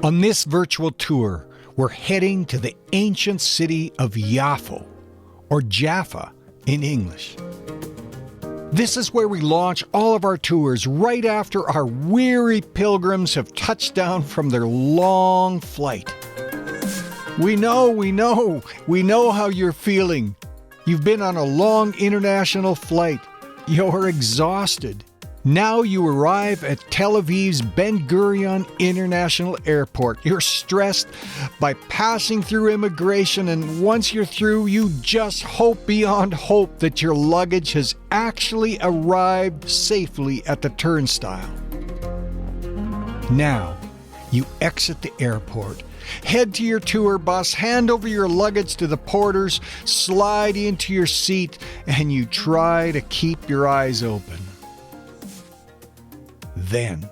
On this virtual tour, we're heading to the ancient city of Jaffa, or Jaffa in English. This is where we launch all of our tours right after our weary pilgrims have touched down from their long flight. We know how you're feeling. You've been on a long international flight. You're exhausted. Now you arrive at Tel Aviv's Ben Gurion International Airport. You're stressed by passing through immigration, and once you're through, you just hope beyond hope that your luggage has actually arrived safely at the turnstile. Now, you exit the airport, head to your tour bus, hand over your luggage to the porters, slide into your seat, and you try to keep your eyes open. Then,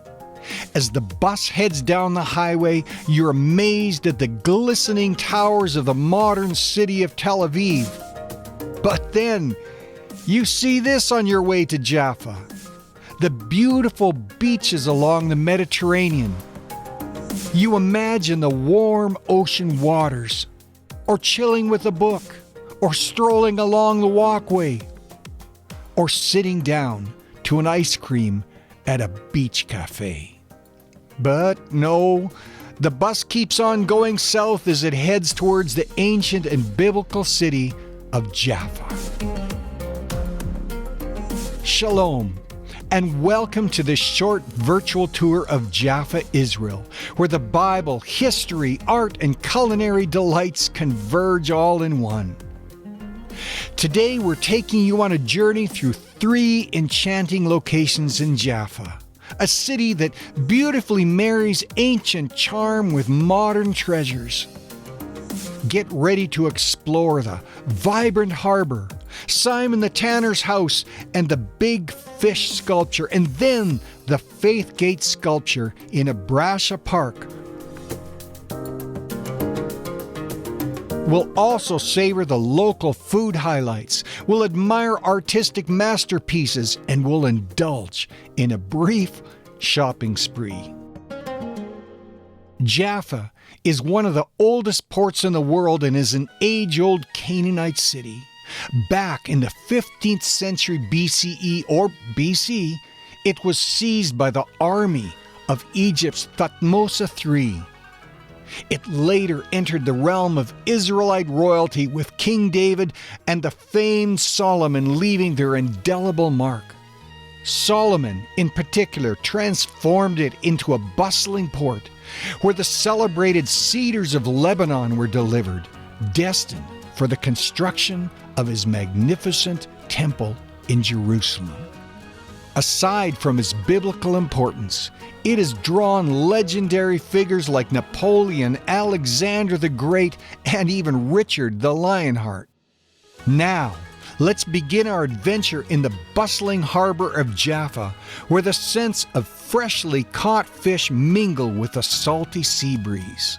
as the bus heads down the highway, you're amazed at the glistening towers of the modern city of Tel Aviv. But then, you see this on your way to Jaffa: the beautiful beaches along the Mediterranean. You imagine the warm ocean waters, or chilling with a book, or strolling along the walkway, or sitting down to an ice cream at a beach cafe. But no, the bus keeps on going south as it heads towards the ancient and biblical city of Jaffa. Shalom, and welcome to this short virtual tour of Jaffa, Israel, where the Bible, history, art, and culinary delights converge all in one. Today we're taking you on a journey through 3 enchanting locations in Jaffa, a city that beautifully marries ancient charm with modern treasures. Get ready to explore the vibrant harbor, Simon the Tanner's house, and the big fish sculpture, and then the Faith Gate sculpture in Abrasha Park. We'll also savor the local food highlights, we'll admire artistic masterpieces, and we'll indulge in a brief shopping spree. Jaffa is one of the oldest ports in the world and is an age-old Canaanite city. Back in the 15th century BCE or BC, it was seized by the army of Egypt's Thutmose III. It later entered the realm of Israelite royalty, with King David and the famed Solomon leaving their indelible mark. Solomon, in particular, transformed it into a bustling port where the celebrated cedars of Lebanon were delivered, destined for the construction of his magnificent temple in Jerusalem. Aside from its biblical importance, it has drawn legendary figures like Napoleon, Alexander the Great, and even Richard the Lionheart. Now, let's begin our adventure in the bustling harbor of Jaffa, where the scents of freshly caught fish mingle with the salty sea breeze.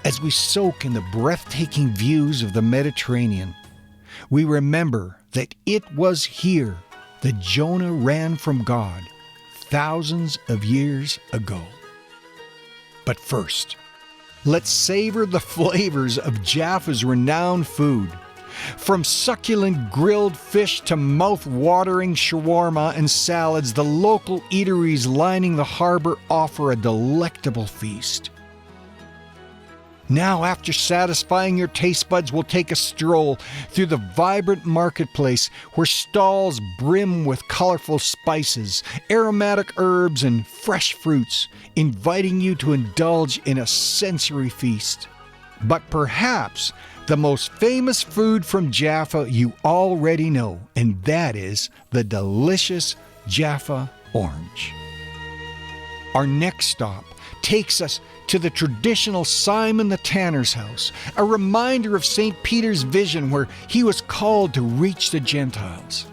As we soak in the breathtaking views of the Mediterranean, we remember that it was here that Jonah ran from God thousands of years ago. But first, let's savor the flavors of Jaffa's renowned food. From succulent grilled fish to mouth-watering shawarma and salads, the local eateries lining the harbor offer a delectable feast. Now, after satisfying your taste buds, we'll take a stroll through the vibrant marketplace where stalls brim with colorful spices, aromatic herbs, and fresh fruits, inviting you to indulge in a sensory feast. But perhaps the most famous food from Jaffa you already know, and that is the delicious Jaffa orange. Our next stop takes us to the traditional Simon the Tanner's house, a reminder of St. Peter's vision where he was called to reach the Gentiles.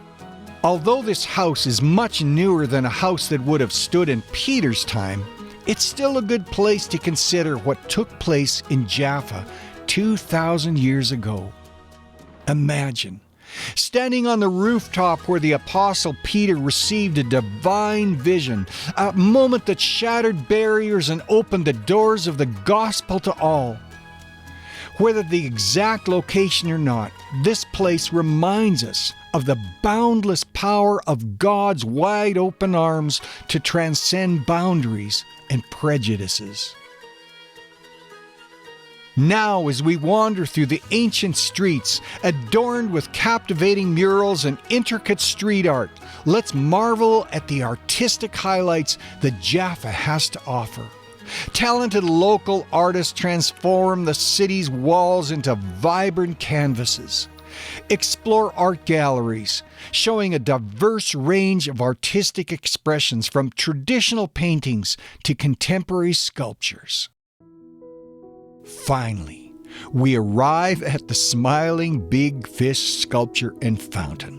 Although this house is much newer than a house that would have stood in Peter's time, it's still a good place to consider what took place in Jaffa 2,000 years ago. Imagine Standing on the rooftop where the Apostle Peter received a divine vision, a moment that shattered barriers and opened the doors of the gospel to all. Whether the exact location or not, this place reminds us of the boundless power of God's wide open arms to transcend boundaries and prejudices. Now, as we wander through the ancient streets, adorned with captivating murals and intricate street art, let's marvel at the artistic highlights that Jaffa has to offer. Talented local artists transform the city's walls into vibrant canvases. Explore art galleries, showing a diverse range of artistic expressions from traditional paintings to contemporary sculptures. Finally, we arrive at the smiling big fish sculpture and fountain.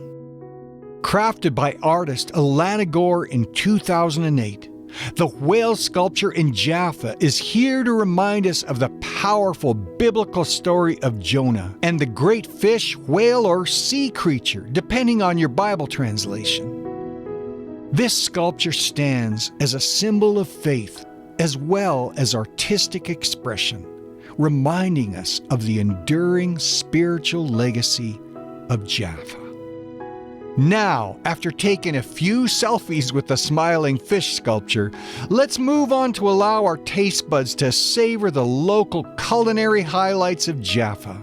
Crafted by artist Alana Gore in 2008, the whale sculpture in Jaffa is here to remind us of the powerful biblical story of Jonah and the great fish, whale, or sea creature, depending on your Bible translation. This sculpture stands as a symbol of faith as well as artistic expression, reminding us of the enduring spiritual legacy of Jaffa. Now, after taking a few selfies with the smiling fish sculpture, let's move on to allow our taste buds to savor the local culinary highlights of Jaffa.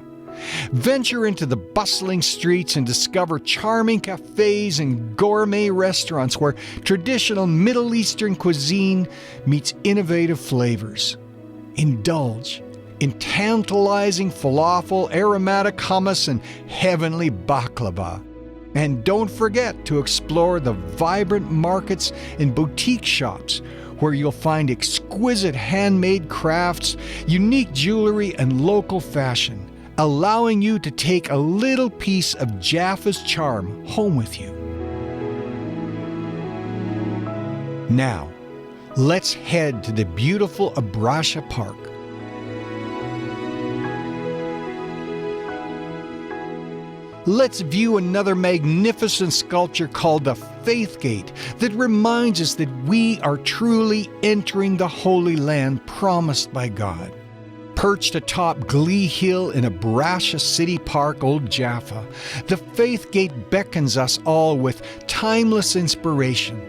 Venture into the bustling streets and discover charming cafes and gourmet restaurants where traditional Middle Eastern cuisine meets innovative flavors. Indulge in tantalizing falafel, aromatic hummus, and heavenly baklava. And don't forget to explore the vibrant markets and boutique shops where you'll find exquisite handmade crafts, unique jewelry, and local fashion, allowing you to take a little piece of Jaffa's charm home with you. Now, let's head to the beautiful Abrasha Park. Let's view another magnificent sculpture called the Faith Gate that reminds us that we are truly entering the Holy Land promised by God. Perched atop Glee Hill in Abrasha City Park, Old Jaffa, the Faith Gate beckons us all with timeless inspiration.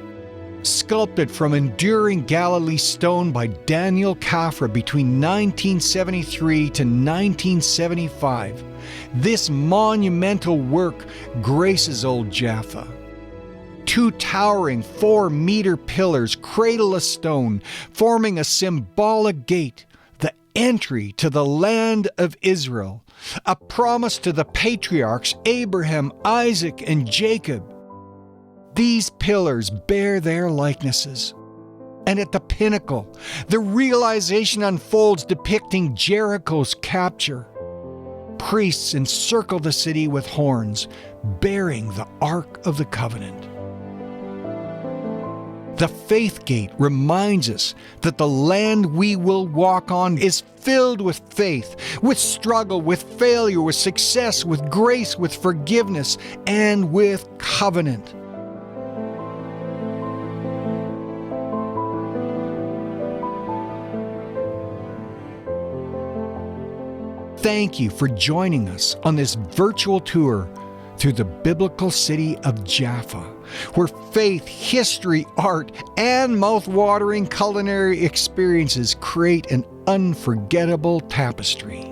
Sculpted from enduring Galilee stone by Daniel Kafra between 1973 to 1975, this monumental work graces Old Jaffa. Two towering 4-meter pillars cradle a stone, forming a symbolic gate, the entry to the land of Israel, a promise to the patriarchs Abraham, Isaac, and Jacob. These pillars bear their likenesses. And at the pinnacle, the realization unfolds depicting Jericho's capture. Priests encircle the city with horns, bearing the Ark of the Covenant. The Faith Gate reminds us that the land we will walk on is filled with faith, with struggle, with failure, with success, with grace, with forgiveness, and with covenant. Thank you for joining us on this virtual tour through the biblical city of Jaffa, where faith, history, art, and mouth-watering culinary experiences create an unforgettable tapestry.